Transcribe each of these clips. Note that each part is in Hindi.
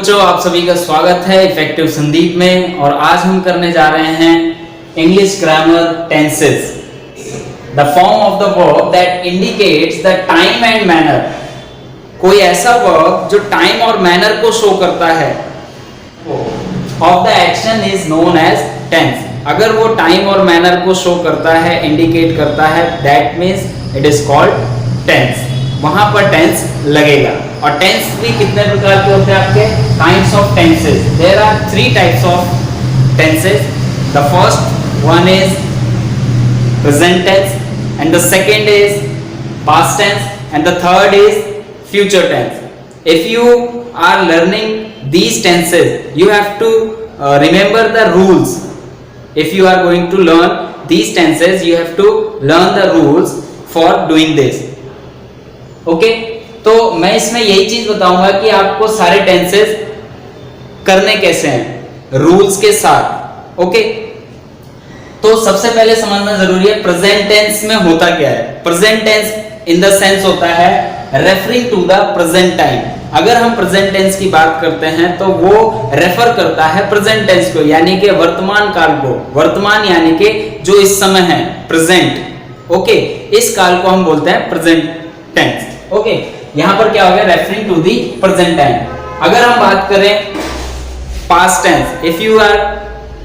बच्चों, आप सभी का स्वागत है इफेक्टिव संदीप में। और आज हम करने जा रहे हैं English grammar tenses, the form of the verb that indicates the time and manner. कोई ऐसा वर्ब जो टाइम और मैनर को शो करता है of the action is known as tense. अगर वो टाइम और मैनर को शो करता है, इंडिकेट करता है, that means it is called tense. वहां पर टेंस लगेगा। और टेंस भी कितने प्रकार के होते हैं आपके? Kinds of tenses. There are 3 types of tenses. The first one is present tense, and the second is past tense, and the third is future tense. If you are learning these tenses, you have to remember the rules. If you are going to learn these tenses, you have to learn the rules for doing this. Okay? तो मैं इसमें यही चीज बताऊंगा कि आपको सारे टेंसेस करने कैसे हैं रूल्स के साथ। ओके? तो सबसे पहले समझना जरूरी है प्रेजेंट टेंस में होता क्या है। Present tense in the sense होता है referring to the present time. अगर हम प्रेजेंट टेंस की बात करते हैं तो वो रेफर करता है प्रेजेंट टेंस को, यानी कि वर्तमान काल को। वर्तमान यानी कि जो इस समय है, प्रेजेंट। ओके, इस काल को हम बोलते हैं प्रेजेंट टेंस। ओके, यहां पर क्या हो गया? Referring to the present time. अगर हम बात करें past tense, if you are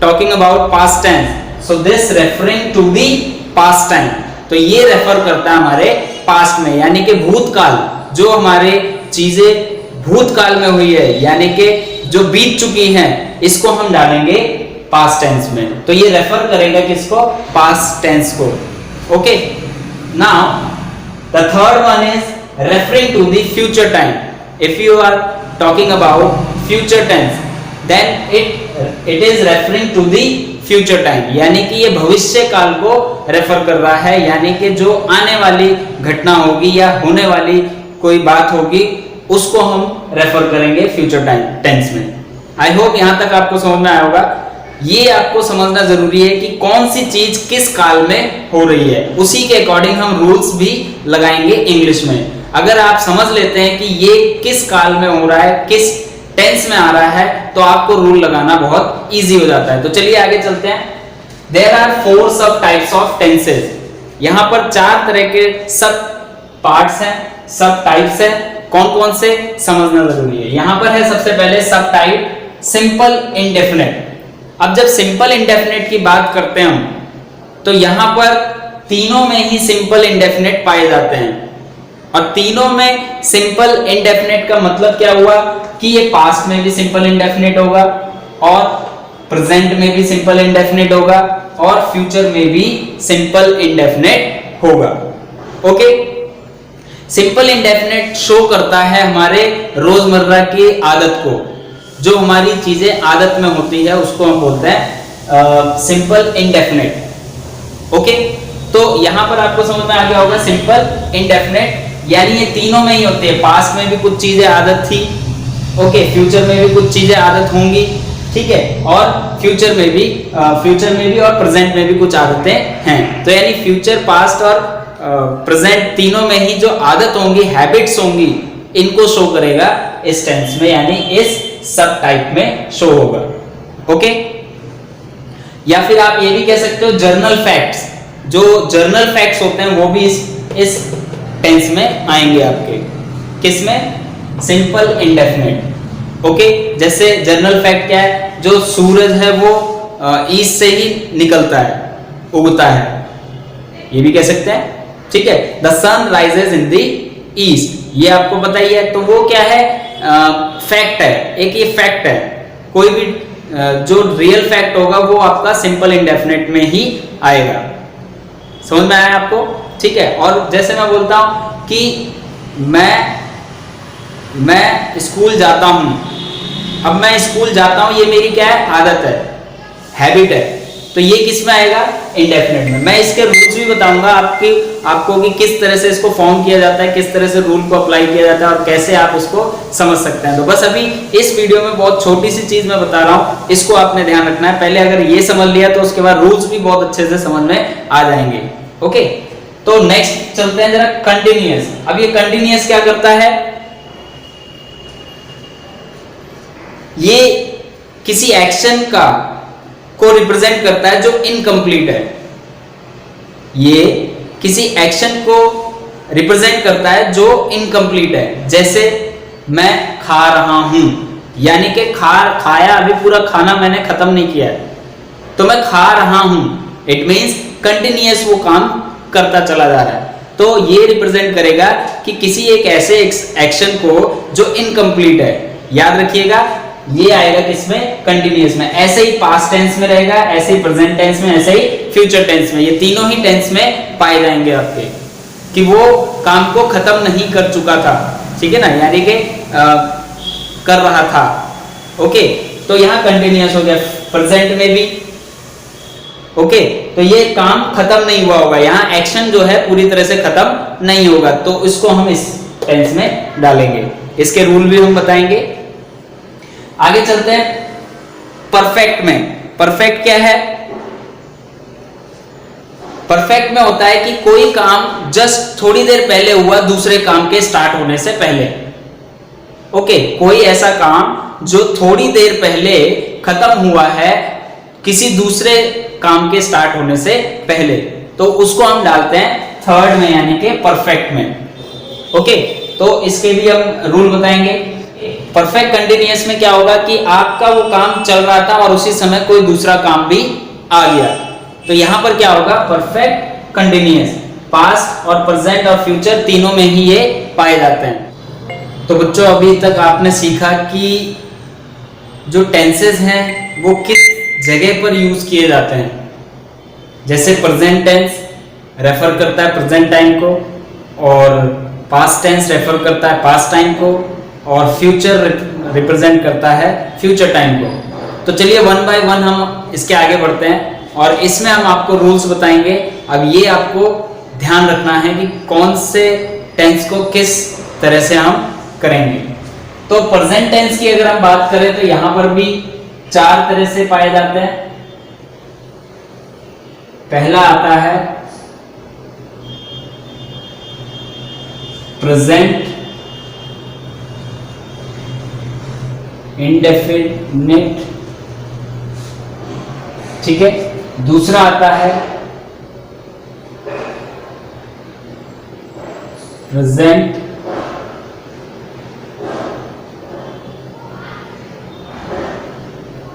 talking about past tense, so this referring to the past time. तो ये रेफर करता है हमारे पास्ट में, यानी कि भूतकाल। जो हमारे चीजें भूतकाल में हुई है, यानी कि जो बीत चुकी हैं, इसको हम डालेंगे पास्ट टेंस में। तो ये रेफर करेगा किसको? पास्ट टेंस को। Okay, now the third one is referring to the future time. If you are talking about future tense, then it is referring to the future time, यानी कि ये भविष्य काल को रेफर कर रहा है, यानी कि जो आने वाली घटना होगी या होने वाली कोई बात होगी, उसको हम रेफर करेंगे फ्यूचर टाइम टेंस में। आई होप यहां तक आपको समझ में आया होगा। ये आपको समझना जरूरी है कि कौन सी चीज किस काल में हो रही है, उसी के अकॉर्डिंग हम रूल्स भी लगाएंगे इंग्लिश में। अगर आप समझ लेते हैं कि ये किस काल में हो रहा है, किस टेंस में आ रहा है, तो आपको रूल लगाना बहुत इजी हो जाता है। तो चलिए आगे चलते हैं। देयर आर 4 सब टाइप्स ऑफ टेंसेस। यहां पर 4 तरह के सब पार्ट्स हैं, सब टाइप्स हैं। कौन कौन से समझना जरूरी है। यहां पर है सबसे पहले सब टाइप सिंपल इंडेफिनिट। अब जब सिंपल इंडेफिनिट की बात करते हैं हम, तो यहां पर तीनों में ही सिंपल इंडेफिनिट पाए जाते हैं। और तीनों में सिंपल इंडेफिनिट का मतलब क्या हुआ कि ये पास्ट में भी सिंपल इंडेफिनिट होगा, और प्रेजेंट में भी सिंपल इंडेफिनिट होगा, और फ्यूचर में भी सिंपल इंडेफिनिट होगा। ओके, सिंपल इंडेफिनिट शो करता है हमारे रोजमर्रा की आदत को। जो हमारी चीजें आदत में होती है उसको हम बोलते हैं सिंपल इंडेफिनिट। ओके, तो यहां पर आपको समझ में आ गया होगा सिंपल इंडेफिनिट यानी ये तीनों में ही होते हैं। पास्ट में भी कुछ चीजें आदत थी, ओके, फ्यूचर में भी कुछ चीजें आदत होंगी, ठीक है, और फ्यूचर में भी और प्रेजेंट में भी कुछ आदतें हैं। तो यानी फ्यूचर, पास्ट और प्रेजेंट तीनों में ही जो आदत होंगी, हैबिट्स होंगी, इनको शो करेगा इस टेंस में, यानी इस सब टाइप में शो होगा। ओके, या फिर आप ये भी कह सकते हो जर्नल फैक्ट्स। जो जर्नल फैक्ट्स होते हैं वो भी इस टेंस में आएंगे आपके। किसमें? Simple indefinite. ओके, जैसे जर्नल फैक्ट क्या है? जो सूरज है वो ईस्ट से ही निकलता है, उगता है, ये भी कह सकते हैं, ठीक है। The sun rises in the east, ये आपको पता ही है। तो वो क्या है? फैक्ट है, एक ये फैक्ट है। कोई भी जो रियल फैक्ट होगा वो आपका सिंपल इंडेफिनिट में ही आएगा। समझ में आया आपको? ठीक है। और जैसे मैं बोलता हूं कि मैं स्कूल जाता हूं। अब मैं स्कूल जाता हूं, ये मेरी क्या है? आदत है, हैबिट है। तो ये किस में आएगा? इंडेफिनिट में। मैं इसके रूल्स भी बताऊंगा आपको कि किस तरह से इसको फॉर्म किया जाता है, किस तरह से रूल को अप्लाई किया जाता है, और कैसे आप इसको समझ सकते हैं। तो बस अभी इस वीडियो में बहुत छोटी सी चीज मैं बता रहा हूं, इसको आपने ध्यान रखना है। पहले अगर ये समझ लिया तो उसके बाद रूल्स भी बहुत अच्छे से समझ में आ जाएंगे। ओके, तो नेक्स्ट चलते हैं जरा कंटिन्यूअस। अब ये कंटिन्यूअस क्या करता है? ये किसी एक्शन का को रिप्रेजेंट करता है जो इनकम्प्लीट है। ये किसी एक्शन को रिप्रेजेंट करता है जो इनकम्प्लीट है। जैसे मैं खा रहा हूं, यानी कि खाया, अभी पूरा खाना मैंने खत्म नहीं किया है, तो मैं खा रहा हूं, इट मीन्स कंटिन्यूअस वो काम करता चला जा रहा है। तो ये रिप्रेजेंट करेगा कि किसी एक ऐसे एक्शन को जो इनकम्प्लीट है। याद रखिएगा, ये आएगा किसमें? कंटिन्यूअस में। ऐसे ही पास्ट टेंस में रहेगा, ऐसे ही प्रेजेंट टेंस में, ऐसे ही फ्यूचर टेंस में। ये तीनों ही टेंस में पाए जाएंगे आपके, कि वो काम को खत्म नहीं कर चुका था, ठीक है ना, यानी कि कर रहा था। ओके, तो यहाँ कंटिन्यूअस हो गया, प्रेजेंट में भी। ओके, तो ये काम खत्म नहीं हुआ होगा, यहाँ एक्शन जो है पूरी तरह से खत्म नहीं होगा, तो इसको हम इस टेंस में डालेंगे। इसके रूल भी हम बताएंगे। आगे चलते हैं परफेक्ट में। परफेक्ट क्या है? परफेक्ट में होता है कि कोई काम जस्ट थोड़ी देर पहले हुआ दूसरे काम के स्टार्ट होने से पहले। ओके, कोई ऐसा काम जो थोड़ी देर पहले खत्म हुआ है किसी दूसरे काम के स्टार्ट होने से पहले, तो उसको हम डालते हैं थर्ड में, यानी कि परफेक्ट में। ओके, तो इसके भी हम रूल बताएंगे। परफेक्ट कंटिन्यूअस में क्या होगा कि आपका वो काम चल रहा था और उसी समय कोई दूसरा काम भी आ गया, तो यहां पर क्या होगा? Perfect continuous. पास्ट और प्रेजेंट और फ्यूचर तीनों में ही ये पाए जाते हैं। तो बच्चों, अभी तक आपने सीखा कि जो टेंसेस हैं वो किस जगह पर यूज किए जाते हैं। जैसे प्रेजेंट टेंस रेफर करता है प्रेजेंट टाइम को, और पास्ट टेंस रेफर करता है पास्ट टाइम को, और फ्यूचर रिप्रेजेंट करता है फ्यूचर टाइम को। तो चलिए वन बाय वन हम इसके आगे बढ़ते हैं, और इसमें हम आपको रूल्स बताएंगे। अब ये आपको ध्यान रखना है कि कौन से टेंस को किस तरह से हम करेंगे। तो प्रेजेंट टेंस की अगर हम बात करें तो यहां पर भी 4 तरह से पाए जाते हैं। पहला आता है प्रेजेंट इंडेफिनिट, ठीक है। दूसरा आता है प्रेजेंट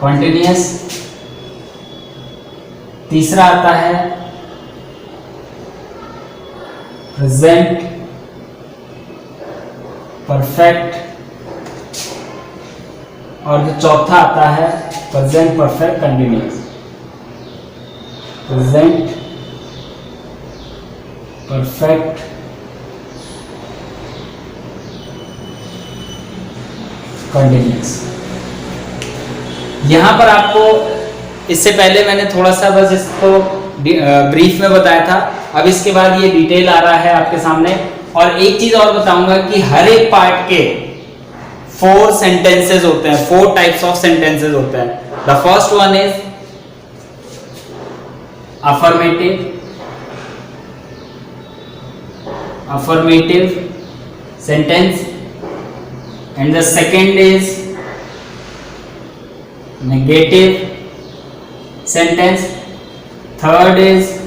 कॉन्टिन्यूअस। तीसरा आता है प्रेजेंट परफेक्ट, और जो चौथा आता है present perfect continuous. Present perfect continuous. यहां पर आपको, इससे पहले मैंने थोड़ा सा बस इसको ब्रीफ में बताया था, अब इसके बाद ये डिटेल आ रहा है आपके सामने। और एक चीज और बताऊंगा कि हर एक पार्ट के 4 सेंटेंसेस होते हैं, 4 टाइप्स ऑफ सेंटेंसेस होते हैं। The first one is affirmative sentence, and the second is negative sentence, third is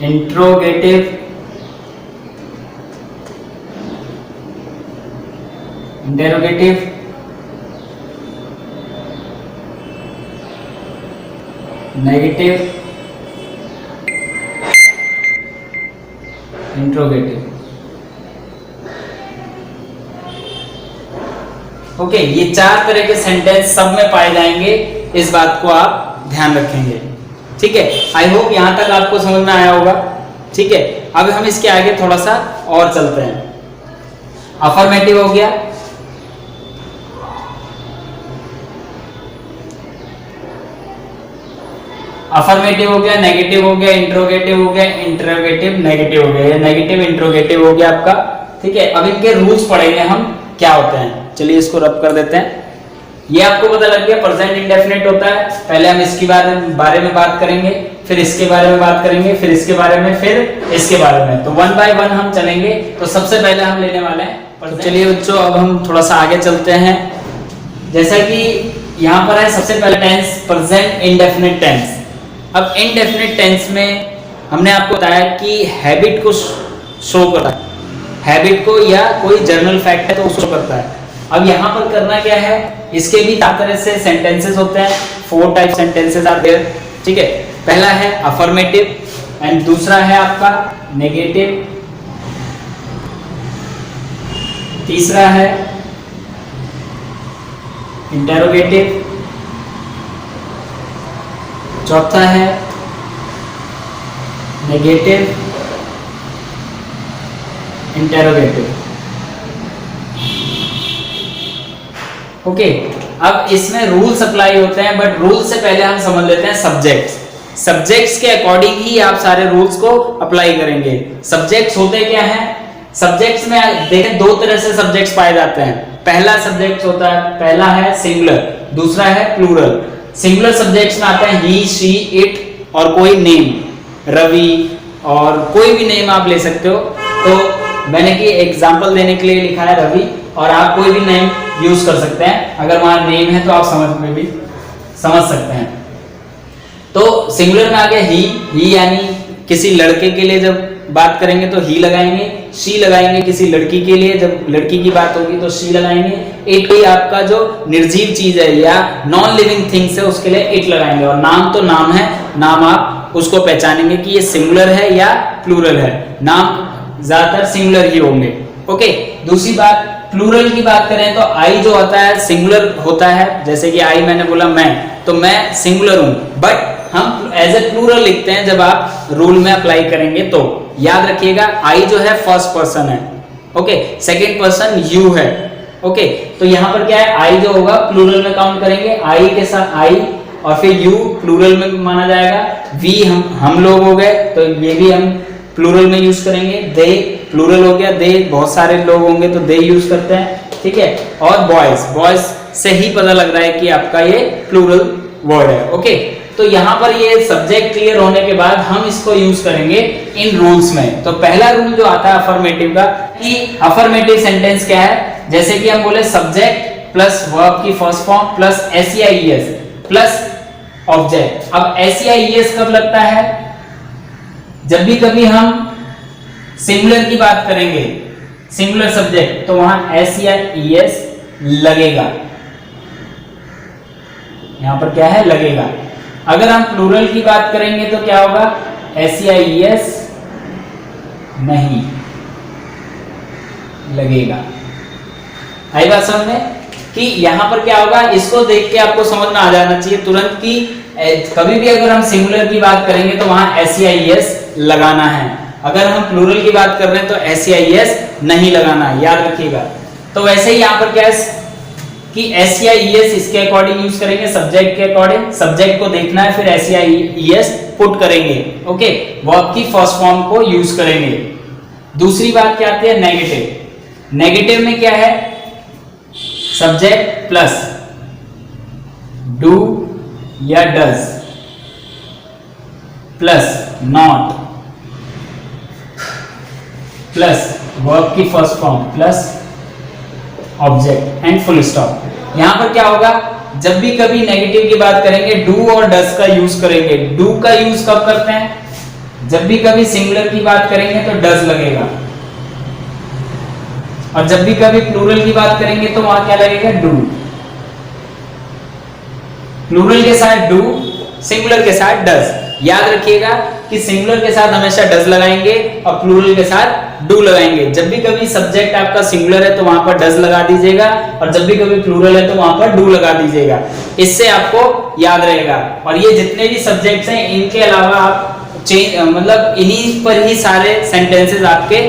interrogative, negative, interrogative। Okay, ये 4 तरह के सेंटेंस सब में पाए जाएंगे, इस बात को आप ध्यान रखेंगे, ठीक है। आई होप यहां तक आपको समझ में आया होगा, ठीक है। अब हम इसके आगे थोड़ा सा और चलते हैं। अफर्मेटिव हो गया, अफर्मेटिव हो गया, नेगेटिव हो गया, इंट्रोगेटिव हो गया, इंट्रोगेटिव नेगेटिव हो गया, नेगेटिव इंट्रोगेटिव हो गया आपका, ठीक है। अब इनके रूल्स पढ़ेंगे हम क्या होते हैं। चलिए इसको रब कर देते हैं। ये आपको पता लग गया प्रेजेंट इंडेफिनिट होता है। पहले हम इसके बारे में बात करेंगे, फिर इसके बारे में बात करेंगे, फिर इसके बारे में, फिर इसके बारे में। तो वन बाय वन हम चलेंगे। तो सबसे पहले हम लेने वाले हैं तो चलिए बच्चों, अब हम थोड़ा सा आगे चलते हैं। जैसा कि यहाँ पर है सबसे पहला टेंस प्रेजेंट इंडेफिनिट टेंस। अब इंडेफिनिट टेंस में हमने आपको बताया कि हैबिट को शो करता है, हैबिट को या कोई जर्नल फैक्ट है तो उसको शो करता है। अब यहाँ पर करना क्या है, इसके भी 4 तरह से सेंटेंसेस होते हैं, 4 टाइप सेंटेंसेस आर देयर। ठीक है, पहला है अफर्मेटिव एंड दूसरा है आपका नेगेटिव, तीसरा है इंटेरोगेटिव, चौथा है नेगेटिव इंटेरोगेटिव। ओके, अब इसमें रूल्स अप्लाई होते हैं, बट रूल से पहले हम समझ लेते हैं सब्जेक्ट्स। सब्जेक्ट्स के अकॉर्डिंग ही आप सारे रूल्स को अप्लाई करेंगे। सब्जेक्ट्स होते क्या हैं? सब्जेक्ट्स में देखें 2 तरह से सब्जेक्ट्स पाए जाते हैं। पहला सब्जेक्ट होता है, पहला है सिंगुलर, दूसरा है प्लूरल। सिंगुलर सब्जेक्ट्स में आते हैं ही, शी, इट और कोई नेम, रवि और कोई भी नेम आप ले सकते हो। तो मैंने कि एग्जांपल देने के लिए लिखा है रवि, और आप कोई भी नेम यूज कर सकते हैं। अगर वहां नेम है तो आप समझ सकते हैं। तो सिंगुलर में आ गया ही यानी किसी लड़के के लिए जब बात करेंगे तो ही लगाएंगे, शी लगाएंगे किसी लड़की के लिए, जब लड़की की बात होगी तो शी लगाएंगे। इट कोई आपका जो निर्जीव चीज है या नॉन लिविंग थिंग्स है उसके लिए इट लगाएंगे। और नाम तो नाम है, नाम आप उसको पहचानेंगे कि ये सिंगुलर है या प्लूरल है। नाम ज्यादातर सिंगुलर ही होंगे। ओके, दूसरी बात, प्लूरल की बात करें तो आई जो होता है सिंगुलर होता है। जैसे कि आई मैंने बोला मैं, तो मैं सिंगुलर हूं, बट हम एज ए प्लूरल लिखते हैं जब आप रूल में अप्लाई करेंगे। तो याद रखिएगा आई जो है फर्स्ट पर्सन है, ओके, सेकंड पर्सन यू है। ओके, तो यहां पर क्या है, आई जो होगा प्लूरल में काउंट करेंगे, आई के साथ आई, और फिर यू प्लूरल में माना जाएगा। वी हम लोग हो गए, तो ये भी हम प्लूरल में यूज करेंगे। दे प्लूरल हो गया, दे बहुत सारे लोग होंगे तो दे यूज करते हैं। ठीक है, और बॉयज से ही पता लग रहा है कि आपका ये प्लूरल वर्ड है। ओके, तो यहां पर ये सब्जेक्ट क्लियर होने के बाद हम इसको यूज करेंगे इन रूल्स में। तो पहला रूल जो आता है अफर्मेटिव का, कि अफर्मेटिव सेंटेंस क्या है, जैसे कि हम बोले सब्जेक्ट प्लस वर्ब की first form plus SEIES plus object. अब SEIES कब लगता है? जब भी कभी हम सिंगुलर की बात करेंगे, सिंगुलर सब्जेक्ट, तो वहां SEIES लगेगा। यहां पर क्या है, लगेगा। अगर हम प्लूरल की बात करेंगे तो क्या होगा, SEIES नहीं लगेगा। आई बात समझ में कि यहां पर क्या होगा, इसको देख के आपको समझ में आ जाना चाहिए तुरंत कि कभी भी अगर हम सिंगुलर की बात करेंगे तो वहां SEIES लगाना है। अगर हम प्लूरल की बात कर रहे हैं तो SEIES नहीं लगाना है, याद रखिएगा। तो वैसे ही यहां पर क्या है कि SEIES इसके अकॉर्डिंग यूज करेंगे, सब्जेक्ट के अकॉर्डिंग। सब्जेक्ट को देखना है, फिर SEIES पुट करेंगे। ओके, वर्ब की फर्स्ट फॉर्म को यूज करेंगे। दूसरी बात क्या आती है, नेगेटिव। नेगेटिव में क्या है, सब्जेक्ट प्लस डू या does plus not plus verb की first form plus object and full stop. यहां पर क्या होगा, जब भी कभी नेगेटिव की बात करेंगे डू और डज का यूज करेंगे। डू का यूज कब करते हैं, जब भी कभी सिंगुलर की बात करेंगे तो डज लगेगा, और जब भी कभी प्लूरल की बात करेंगे तो वहां क्या लगेगा, डू। प्लूरल के साथ डू, सिंगुलर के साथ डज। याद रखिएगा कि सिंगुलर के साथ हमेशा डज लगाएंगे और प्लूरल के साथ डू लगाएंगे। जब भी कभी सब्जेक्ट आपका सिंगुलर है तो वहां पर डज लगा दीजिएगा, और जब भी कभी प्लूरल है तो वहां पर डू लगा दीजिएगा। इससे आपको याद रहेगा। और ये जितने भी सब्जेक्ट्स हैं इनके अलावा आप मतलब इन्हीं पर ही सारे सेंटेंसेस आपके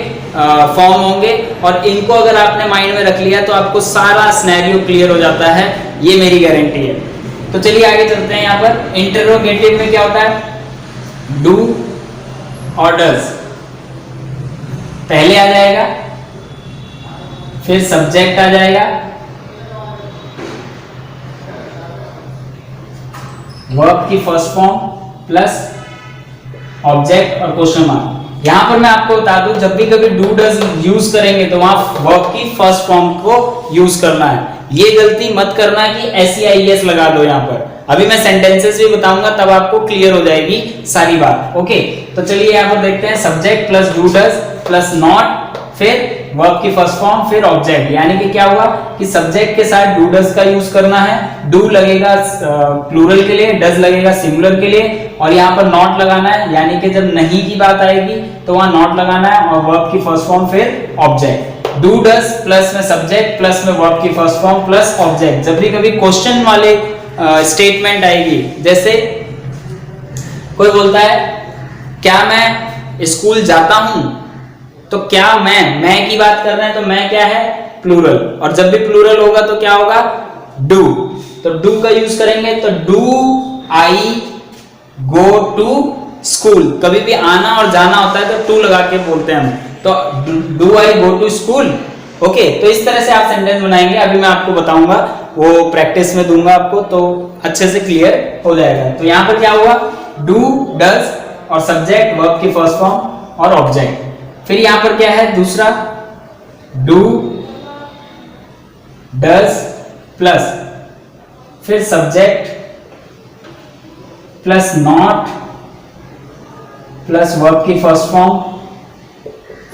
फॉर्म होंगे, और इनको अगर आपने माइंड में रख लिया तो आपको सारा सिनेरियो क्लियर हो जाता है, ये मेरी गारंटी है। तो चलिए आगे चलते हैं। यहाँ पर इंटरोगेटिव में क्या होता है, डू और डज पहले आ जाएगा, फिर सब्जेक्ट आ जाएगा, वर्ब की फर्स्ट फॉर्म प्लस ऑब्जेक्ट और क्वेश्चन मार्क। यहाँ पर मैं आपको बता दूं, जब भी कभी डू डज यूज करेंगे तो वहां वर्ब की फर्स्ट फॉर्म को यूज करना है। ये गलती मत करना कि SEIES लगा दो यहाँ पर। अभी मैं सेंटेंसेस भी बताऊंगा, तब आपको क्लियर हो जाएगी सारी बात। ओके, तो चलिए यहाँ पर देखते हैं, subject plus do does plus not, फिर वर्ब की फर्स्ट फॉर्म, फिर ऑब्जेक्ट। यानी कि क्या हुआ कि सब्जेक्ट के साथ डू डज का यूज करना है, डू लगेगा प्लूरल के लिए, डज लगेगा सिंगुलर के लिए, और यहाँ पर नॉट लगाना है, यानी कि जब नहीं की बात आएगी तो वहां नॉट लगाना है, और वर्ब की फर्स्ट फॉर्म फिर ऑब्जेक्ट। डू डज प्लस में सब्जेक्ट प्लस में वर्ब की फर्स्ट फॉर्म प्लस ऑब्जेक्ट। जब भी कभी क्वेश्चन वाले स्टेटमेंट आएगी, जैसे कोई बोलता है क्या मैं स्कूल जाता हूं, तो क्या मैं की बात कर रहे हैं, तो मैं क्या है, प्लूरल, और जब भी प्लूरल होगा तो क्या होगा, डू। तो डू का यूज करेंगे, तो do I go to school. कभी भी आना और जाना होता है तो टू लगा के बोलते हैं हम, तो do I go to school. Okay, तो इस तरह से आप सेंटेंस बनाएंगे। अभी मैं आपको बताऊंगा, वो प्रैक्टिस में दूंगा आपको, तो अच्छे से क्लियर हो जाएगा। तो यहाँ पर क्या हुआ, डू डज और सब्जेक्ट वर्ब की फर्स्ट फॉर्म और ऑब्जेक्ट। फिर यहां पर क्या है दूसरा, डू डज प्लस फिर subject plus not plus verb की फर्स्ट फॉर्म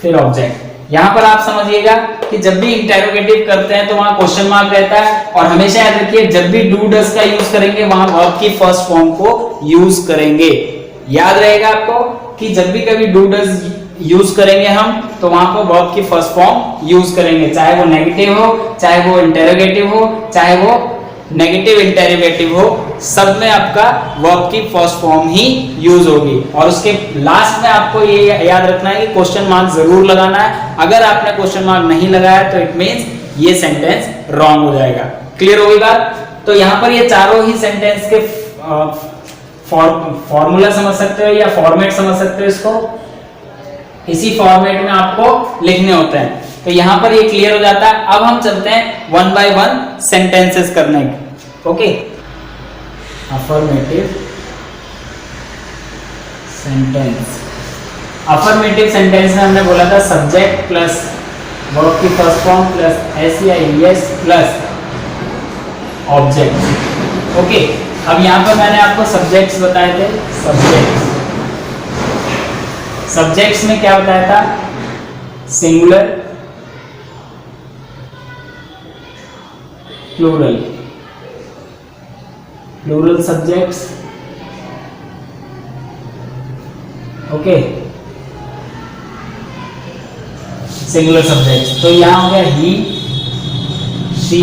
फिर ऑब्जेक्ट। यहां पर आप समझिएगा कि जब भी इंटेरोगेटिव करते हैं तो वहां क्वेश्चन मार्क रहता है, और हमेशा याद रखिए जब भी डू डज का यूज करेंगे वहां वर्ब की फर्स्ट फॉर्म को यूज करेंगे। याद रहेगा आपको कि जब भी कभी डू डज यूज करेंगे हम, तो वहां पर वर्ब की फर्स्ट फॉर्म यूज करेंगे, चाहे वो नेगेटिव हो, चाहे वो इंटेरोगेटिव हो, चाहे वो नेगेटिव इंटेरोगेटिव हो, सब में आपका वर्ब की फर्स्ट फॉर्म ही यूज होगी। और उसके लास्ट में आपको ये याद रखना है कि क्वेश्चन मार्क जरूर लगाना है। अगर आपने क्वेश्चन मार्क नहीं लगाया तो इट मींस ये सेंटेंस रॉन्ग हो जाएगा। क्लियर हो गई बात? तो यहाँ पर ये चारों ही सेंटेंस के फॉर्मूला समझ सकते हो या फॉर्मेट समझ सकते हो, इसको इसी फॉर्मेट में आपको लिखने होते हैं। तो यहां पर ये क्लियर हो जाता है। अब हम चलते हैं वन बाय वन सेंटेंसेस करने के। Okay, affirmative sentence. Affirmative sentence में हमने बोला था सब्जेक्ट प्लस वर्ब की first form plus SEIES plus object. Okay, अब यहां पर मैंने आपको सब्जेक्ट्स बताए थे। सब्जेक्ट्स में क्या बताया था, singular plural, plural subjects. Okay, singular subjects. तो यहां हो गया ही, शी,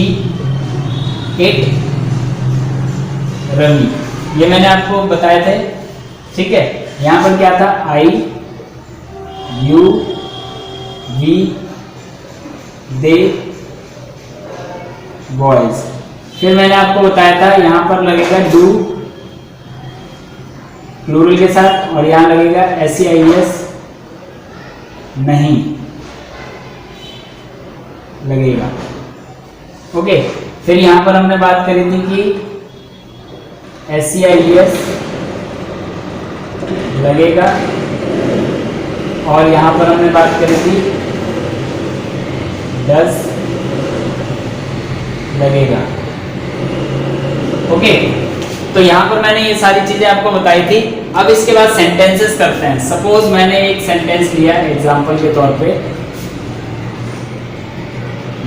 इट, रवि, ये मैंने आपको बताए थे। ठीक है, यहां पर क्या था, आई, यू, वी, दे, बॉयज। फिर मैंने आपको बताया था यहां पर लगेगा डू प्लूरल के साथ, और यहां लगेगा SEIES नहीं लगेगा। ओके, फिर यहां पर हमने बात करी थी कि SEIES लगेगा, और यहां पर हमने बात करी थी डज लगेगा। ओके, तो यहां पर मैंने ये सारी चीजें आपको बताई थी। अब इसके बाद सेंटेंसेस करते हैं। सपोज मैंने एक सेंटेंस लिया एग्जांपल के तौर पे,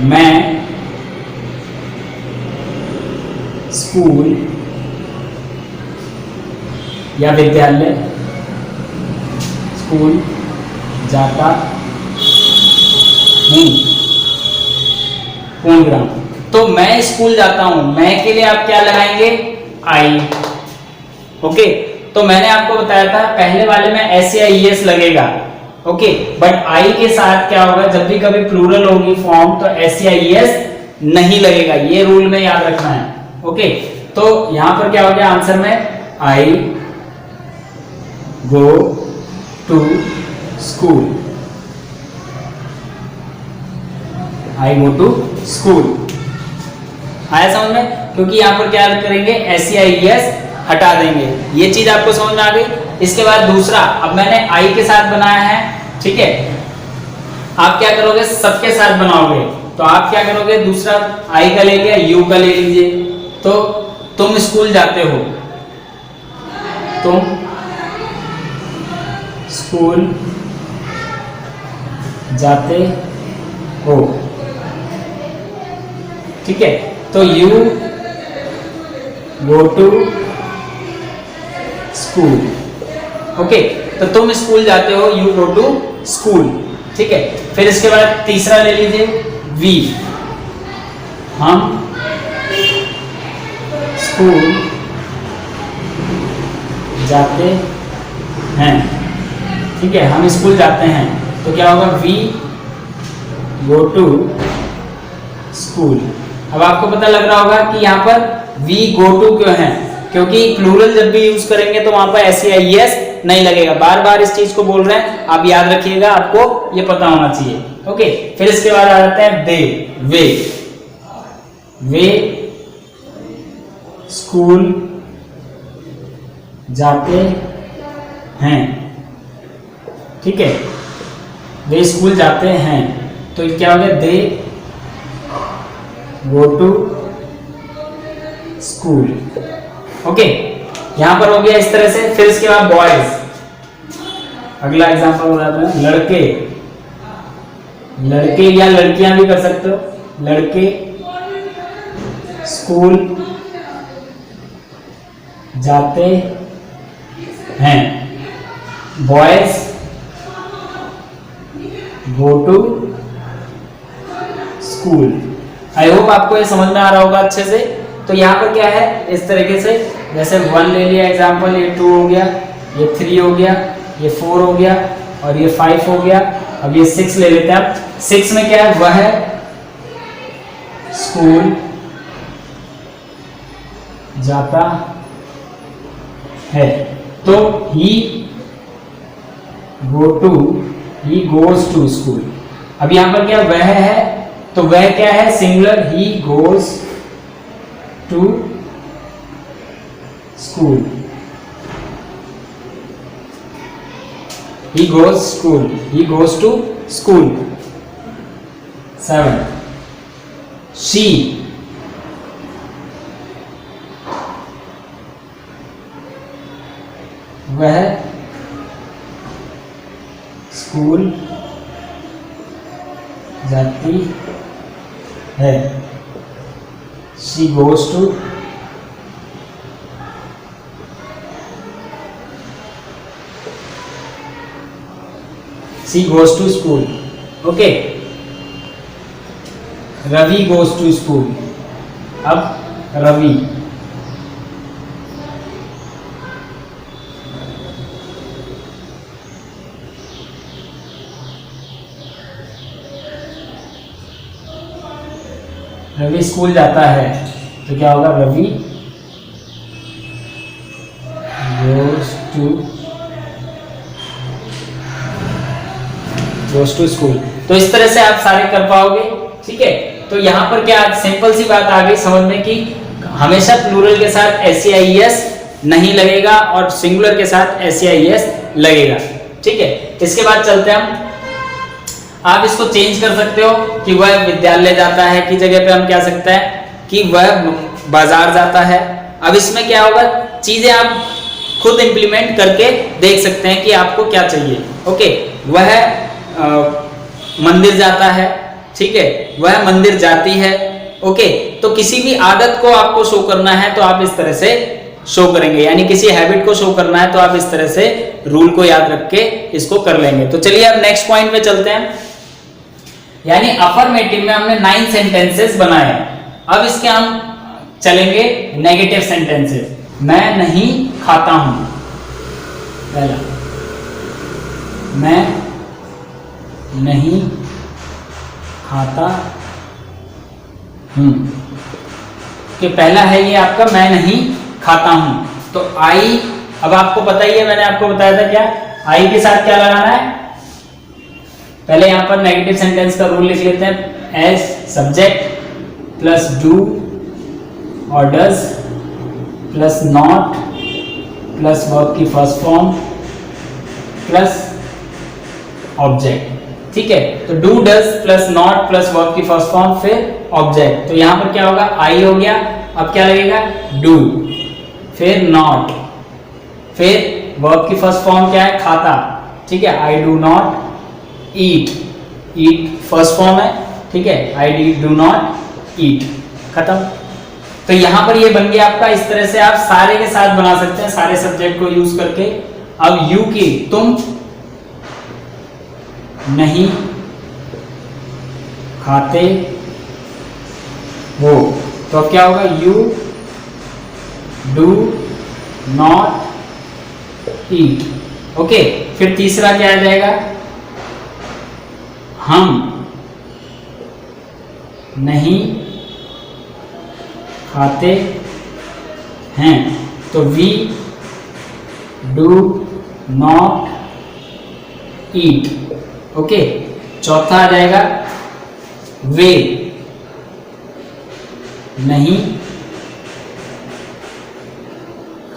मैं स्कूल या विद्यालय, स्कूल जाता हूं, पूर्ण विराम। तो मैं स्कूल जाता हूं, मैं के लिए आप क्या लगाएंगे, आई। ओके, तो मैंने आपको बताया था पहले वाले में SEIES लगेगा। ओके, बट आई के साथ क्या होगा, जब भी कभी प्लूरल होगी फॉर्म तो SEIES नहीं लगेगा। ये रूल में याद रखना है। ओके, तो यहां पर क्या हो गया आंसर में, I go to school, I go to school. आया समझ में? क्योंकि यहां पर क्या करेंगे, SEIES हटा देंगे। ये चीज आपको समझ में आ गई। इसके बाद दूसरा, अब मैंने आई के साथ बनाया है, ठीक है, आप क्या करोगे, सबके साथ बनाओगे, तो आप क्या करोगे, दूसरा आई का ले लिया, यू का ले लीजिए, तो तुम स्कूल जाते हो, तुम स्कूल जाते हो, ठीक है, तो you go to school, okay, तो तुम स्कूल जाते हो, यू गो टू स्कूल, ठीक है। फिर इसके बाद तीसरा ले लीजिए, वी, हम स्कूल जाते हैं, ठीक है, हम स्कूल जाते हैं, तो क्या होगा, वी गो टू स्कूल। अब आपको पता लग रहा होगा कि यहाँ पर वी गो टू क्यों है, क्योंकि प्लूरल जब भी यूज करेंगे तो वहां पर SEIS नहीं लगेगा। बार बार इस चीज को बोल रहे हैं, आप याद रखिएगा, आपको ये पता होना चाहिए, ओके। फिर इसके बाद आ जाते हैं दे, वे स्कूल जाते हैं, ठीक है, वे स्कूल जाते हैं, तो क्या हो गया, दे गो टू स्कूल, ओके, यहां पर हो गया इस तरह से। फिर इसके बाद बॉयज, अगला एग्जांपल बताते हैं, लड़के या लड़कियां भी कर सकते हो, लड़के स्कूल जाते हैं, boys go to school. I hope आपको ये समझ में आ रहा होगा अच्छे से। तो यहाँ पर क्या है, इस तरीके से, जैसे 1 ले लिया एग्जांपल, ये 2 हो गया, ये 3 हो गया, ये 4 हो गया, और ये 5 हो गया। अब ये 6 ले लेते हैं। 6 में क्या है, वह स्कूल जाता है, तो ही गोज टू स्कूल। अब यहां पर क्या, वह है, तो वह क्या है, singular, he goes to school, he goes to school। 7, she वह स्कूल जाती है, she goes to school, okay. Ravi goes to school। अब रवि स्कूल जाता है, तो क्या होगा, रवि goes to school। तो इस तरह से आप सारे कर पाओगे, ठीक है। तो यहाँ पर क्या सिंपल सी बात आ गई समझ में कि हमेशा प्लूरल के साथ SEIS नहीं लगेगा और सिंगुलर के साथ SEIS लगेगा, ठीक है। इसके बाद चलते हैं हम, आप इसको चेंज कर सकते हो कि वह विद्यालय जाता है की जगह पे हम क्या सकते हैं कि वह बाजार जाता है। अब इसमें क्या होगा, चीजें आप खुद इंप्लीमेंट करके देख सकते हैं कि आपको क्या चाहिए, ओके। वह मंदिर जाता है, ठीक है, वह मंदिर जाती है, ओके। तो किसी भी आदत को आपको शो करना है तो आप इस तरह से शो करेंगे, यानी किसी हैबिट को शो करना है तो आप इस तरह से रूल को याद रख के इसको कर लेंगे। तो चलिए अब नेक्स्ट पॉइंट पे चलते हैं, यानी अफर्मेटिव में हमने 9 सेंटेंसेस बनाए। अब इसके हम चलेंगे नेगेटिव सेंटेंसेस। मैं नहीं खाता हूं, पहला, मैं नहीं खाता हूं, कि पहला है ये आपका मैं नहीं खाता हूं। तो आई, अब आपको पता ही है, मैंने आपको बताया था क्या, आई के साथ क्या लगाना है, पहले यहां पर नेगेटिव सेंटेंस का रूल लिख लेते हैं, एज सब्जेक्ट प्लस डू और does plus not plus verb की फर्स्ट फॉर्म प्लस ऑब्जेक्ट। ठीक है, तो do does plus not plus verb की फर्स्ट फॉर्म फिर ऑब्जेक्ट। तो यहां पर क्या होगा, आई हो गया, अब क्या लगेगा, डू, फिर नॉट, फिर वर्ब की फर्स्ट फॉर्म क्या है, खाता। ठीक है, I do not eat, eat first form है। ठीक है, आई डू नॉट ईट, खत्म। तो यहां पर ये बन गया आपका। इस तरह से आप सारे के साथ बना सकते हैं, सारे सब्जेक्ट को यूज करके। अब यू की, तुम नहीं खाते हो, तो अब क्या होगा, you do not eat. Okay, फिर तीसरा क्या आ जाएगा, हम नहीं खाते हैं, तो we do not eat. Okay, चौथा आ जाएगा, वे नहीं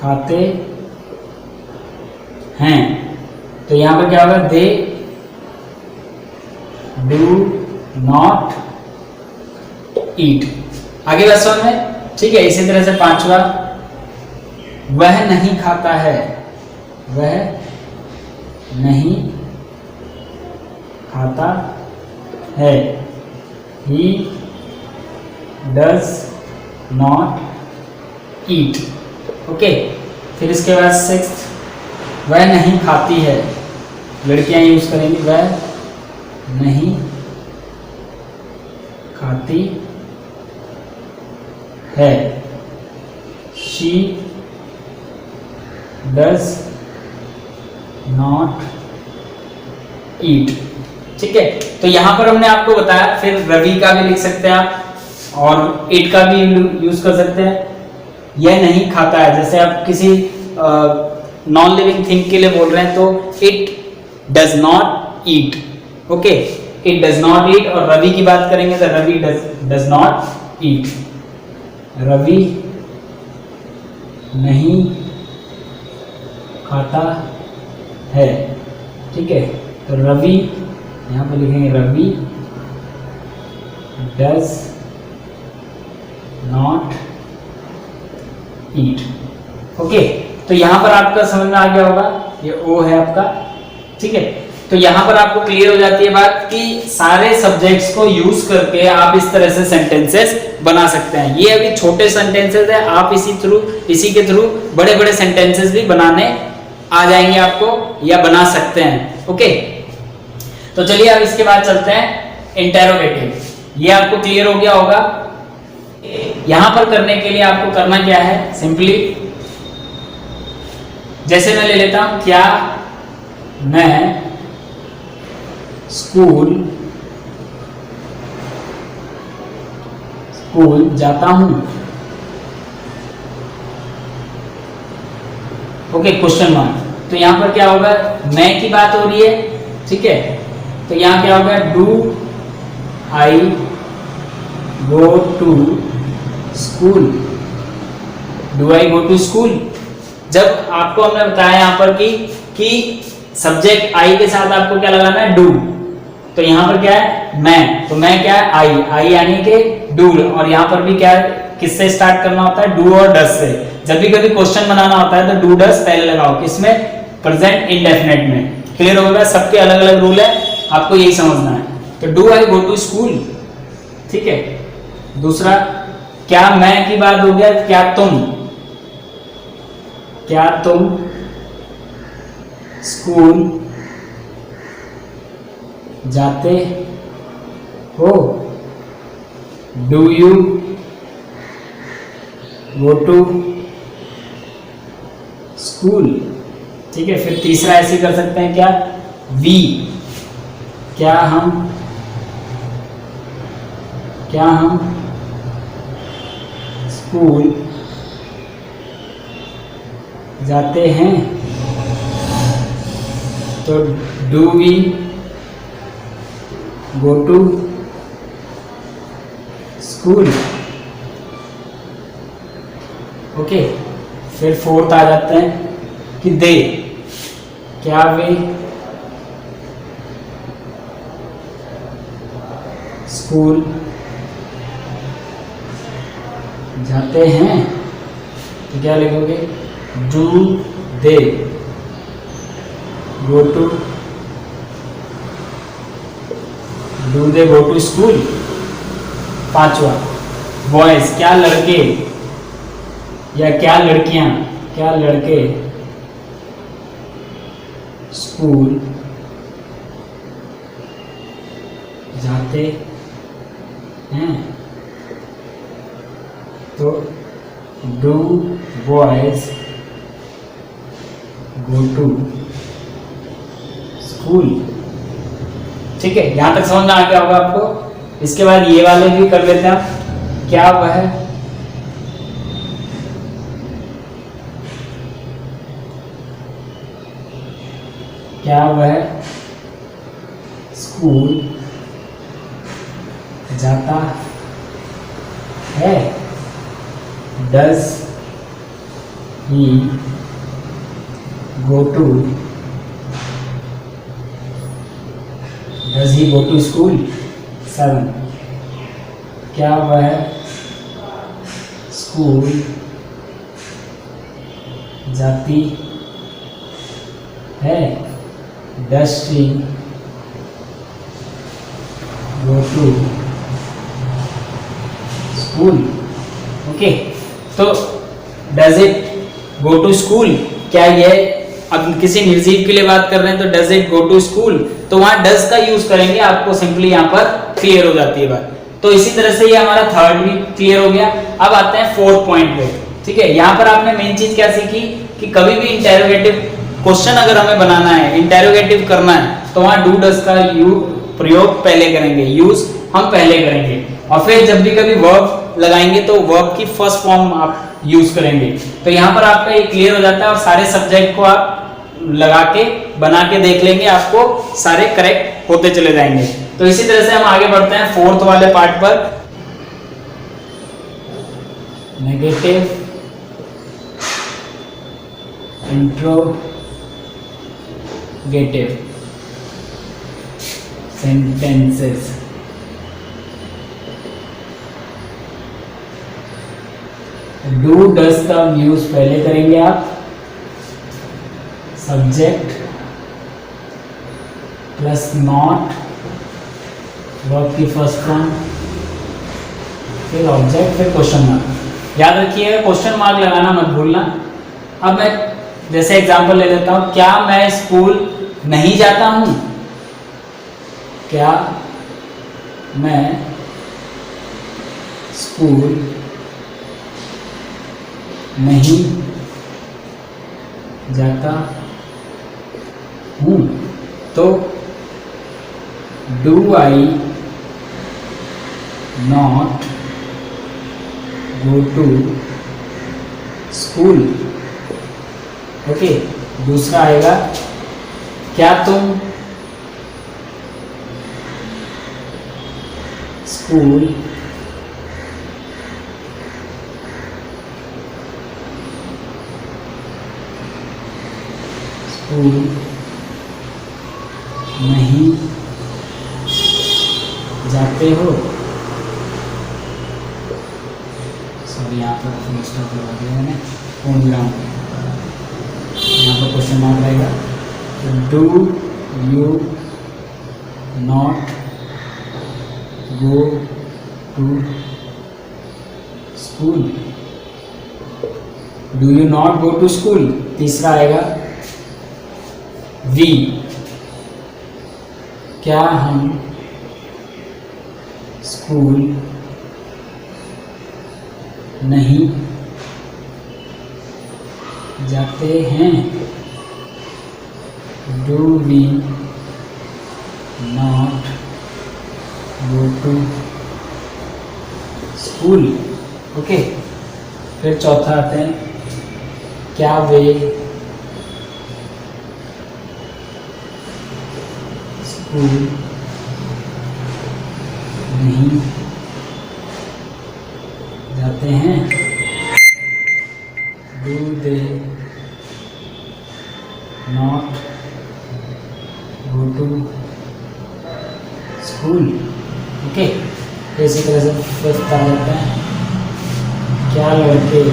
खाते हैं, तो यहां पर क्या होगा, दे डू नॉट ईट। आगे बात समझ में। ठीक है, इसी तरह से पांचवा, वह नहीं खाता है, वह नहीं खाता है, he does not eat। Okay, फिर इसके बाद सिक्स्थ, वह नहीं खाती है, लड़कियां यूज करेंगी, वह नहीं खाती है, she does not eat। ठीक है, तो यहां पर हमने आपको बताया। फिर रवि का भी लिख सकते हैं आप और इट का भी यूज कर सकते हैं। यह नहीं खाता है, जैसे आप किसी नॉन लिविंग थिंग के लिए बोल रहे हैं तो it does not eat. Okay, it does not eat. और रवि की बात करेंगे तो Ravi does not eat, Ravi नहीं खाता है। ठीक है, तो रवि यहां पर लिखेंगे, Ravi does not eat. Okay, तो यहां पर आपका समझ में आ गया होगा, ये ओ है आपका। ठीक है, तो यहां पर आपको क्लियर हो जाती है बात कि सारे सब्जेक्ट्स को यूज करके आप इस तरह से सेंटेंसेस बना सकते हैं। ये अभी छोटे सेंटेंसेस है, आप इसी के थ्रू बड़े बड़े सेंटेंसेस भी बनाने आ जाएंगे आपको, या बना सकते हैं। ओके, तो चलिए अब इसके बाद चलते हैं इंटेरोगेटिव। ये आपको क्लियर हो गया होगा। यहां पर करने के लिए आपको करना क्या है, सिंपली जैसे मैं ले लेता हूं, क्या मैं स्कूल जाता हूं। Okay, question mark. तो यहां पर क्या होगा, मैं की बात हो रही है। ठीक है, तो यहां क्या होगा, do I go to school, do I go to school. जब आपको हमने बताया यहां पर कि सब्जेक्ट आई के साथ आपको क्या लगाना है, डू। तो यहां पर क्या है, मैं, तो मैं क्या है, आई यानी कि डू। और यहां पर भी क्या है, किससे स्टार्ट करना होता है, डू और डज से। जब भी कभी क्वेश्चन बनाना होता है तो डू डज पहले लगाओ, किसमें, प्रेजेंट इंडेफिनेट में। क्लियर होगा, सबके अलग अलग रूल है, आपको यही समझना है। तो do I go to school. ठीक है, दूसरा, क्या मैं की बात हो गया, क्या तुम स्कूल जाते हो, do you go to school. ठीक है, फिर तीसरा ऐसे कर सकते हैं, क्या वी, क्या हम स्कूल जाते हैं, तो do we go to school. Okay, फिर फोर्थ आ जाते हैं, कि दे, क्या वे स्कूल जाते हैं, तो क्या लिखोगे? Do they go to, do they go to school. पांचवा, बॉयज, क्या लड़के या क्या लड़कियां, क्या लड़के स्कूल जाते हैं, तो do boys go to school. ठीक है, यहां तक समझ में आ गया होगा आपको। इसके बाद ये वाले भी कर लेते हैं आप। क्या वह स्कूल जाता है? Does he go to school? 7, क्या वह स्कूल जाती है? Does she go to school? Okay, तो does it go to school, क्या ये, अब किसी निर्जीव के लिए बात कर रहे हैं तो does it go to school, तो वहां डज का यूज करेंगे, आपको सिंपली यहां पर क्लियर हो जाती है बात। तो इसी तरह से ये हमारा थर्ड भी क्लियर हो गया। अब आते हैं फोर्थ पॉइंट पे। ठीक है, यहां पर आपने मेन चीज क्या सीखी कि कभी भी इंटेरोगेटिव क्वेश्चन अगर हमें बनाना है, इंटेरोगेटिव करना है, तो वहां डू डज का प्रयोग पहले करेंगे, यूज हम पहले करेंगे, और फिर जब भी कभी वर्ब लगाएंगे तो वर्ब की फर्स्ट फॉर्म आप यूज करेंगे। तो यहाँ पर आपका ये क्लियर हो जाता है, और सारे सब्जेक्ट को आप लगा के बना के देख लेंगे, आपको सारे करेक्ट होते चले जाएंगे। तो इसी तरह से हम आगे बढ़ते हैं फोर्थ वाले पार्ट पर। Negative interrogative sentences. Do does का यूज पहले करेंगे आप, सब्जेक्ट प्लस नॉट, वर्ब की फर्स्ट फॉर्म, फिर ऑब्जेक्ट, फिर क्वेश्चन मार्क। याद रखिएगा, क्वेश्चन मार्क लगाना मत भूलना। अब मैं जैसे एग्जांपल ले लेता हूं, क्या मैं स्कूल नहीं जाता हूं? क्या मैं स्कूल नहीं जाता हूं? तो do I not go to school? Okay, दूसरा आएगा, क्या तुम स्कूल नहीं जाते हो? सॉरी, यहाँ पर फुल स्टॉप लगा दिया मैंने, पूर्ण विराम, यहाँ पर क्वेश्चन मार्क रहेगा। Do you not go to school? Do you not go to school. तीसरा आएगा वी, क्या हम स्कूल नहीं जाते हैं? Do we not go to school? Okay, फिर चौथा आते हैं, क्या वे स्कूल नहीं जाते हैं? Do they not go to school. Okay, तो इसी तरह से फिफ्थ आ जाता है, क्या लड़के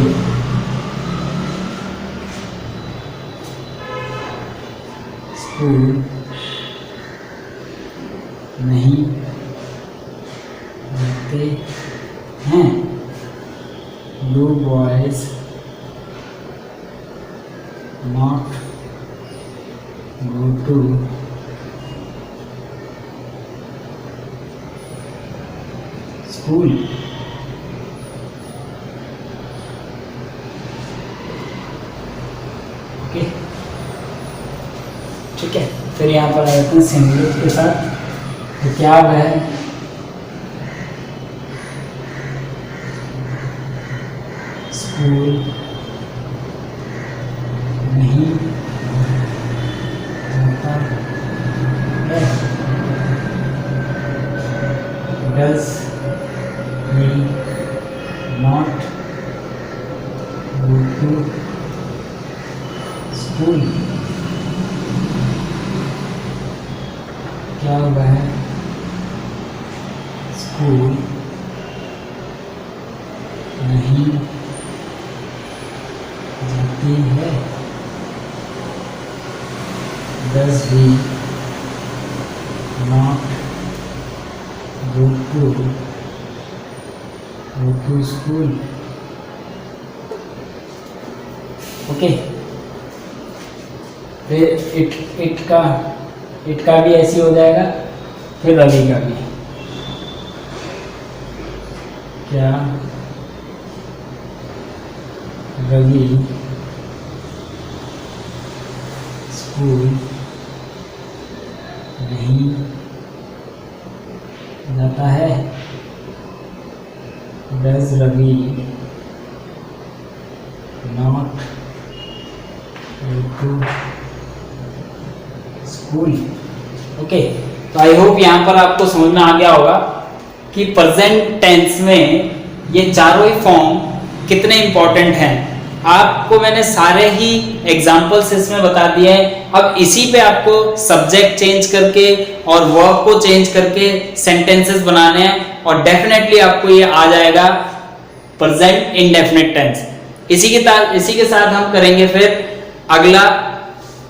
स्कूल नहीं जाते हैं। Do boys not go to school. Okay, ठीक है। फिर यहाँ पर आ जाते हैं सिंगुलर के साथ। तो क्या है, स्कूल नहीं जाता है। Does he not go to school. क्या वह स्कूल नहीं जाती है। Does he not go to school? Okay, फिर इट का भी ऐसे हो जाएगा। फिर रवि का भी, क्या रवि स्कूल नहीं जाता है। Does Ravi not go to school. Okay, तो आई होप यहाँ पर आपको समझ में आ गया होगा कि प्रेजेंट टेंस में ये चारों ही फॉर्म कितने इंपॉर्टेंट हैं। आपको मैंने सारे ही एग्जाम्पल्स इसमें बता दिए हैं। अब इसी पे आपको सब्जेक्ट चेंज करके और वर्ब को चेंज करके सेंटेंसेस बनाने हैं और डेफिनेटली आपको ये आ जाएगा प्रेजेंट इंडेफिनिट टेंस। इसी के साथ हम करेंगे फिर अगला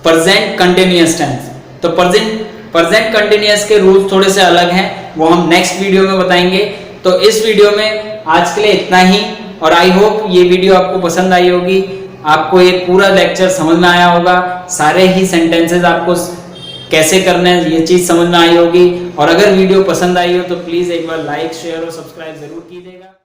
प्रेजेंट कंटिन्यूअस टेंस। तो प्रेजेंट कंटिन्यूअस के रूल्स थोड़े से अलग हैं, वो हम नेक्स्ट वीडियो में बताएंगे। तो इस वीडियो में आज के लिए इतना ही, और आई होप ये वीडियो आपको पसंद आई होगी, आपको ये पूरा लेक्चर समझ में आया होगा, सारे ही सेंटेंसेस आपको कैसे करने हैं ये चीज समझ में आई होगी। और अगर वीडियो पसंद आई हो तो प्लीज एक बार लाइक, शेयर और सब्सक्राइब जरूर कीजिएगा।